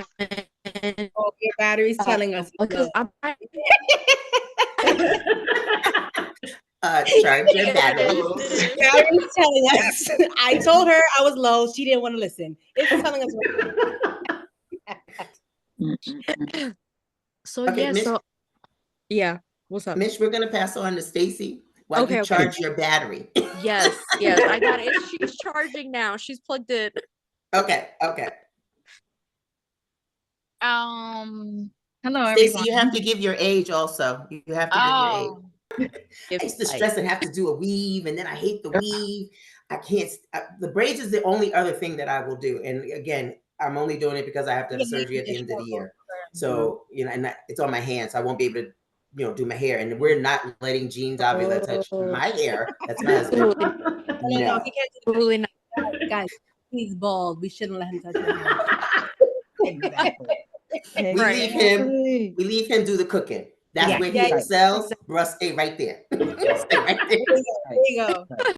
Oh, your battery's telling us. Because I'm Charge your battery. Battery's telling us. I told her I was low. She didn't want to listen. It's telling us. So Okay, yeah, Miss- so yeah. What's up? Mitch, we're going to pass on to Stacy while you charge your battery. Yes, I got it. She's charging now. She's plugged in. Okay. hello Stacy, everyone. you have to give your age also. You have to give your age. I used to stress and have to do a weave, and then I hate the weave. I can't. The braids is the only other thing that I will do. And again, I'm only doing it because I have to have surgery at the end of the year. So, and it's on my hands. So I won't be able to, do my hair. And we're not letting Jean Davila touch my hair. That's my husband. No, he can't do Totally not. guys, he's bald. We shouldn't let him touch his hair. Exactly. We leave him do the cooking. That's where he excels. Bruh, stay right there. Stay right there. There you go.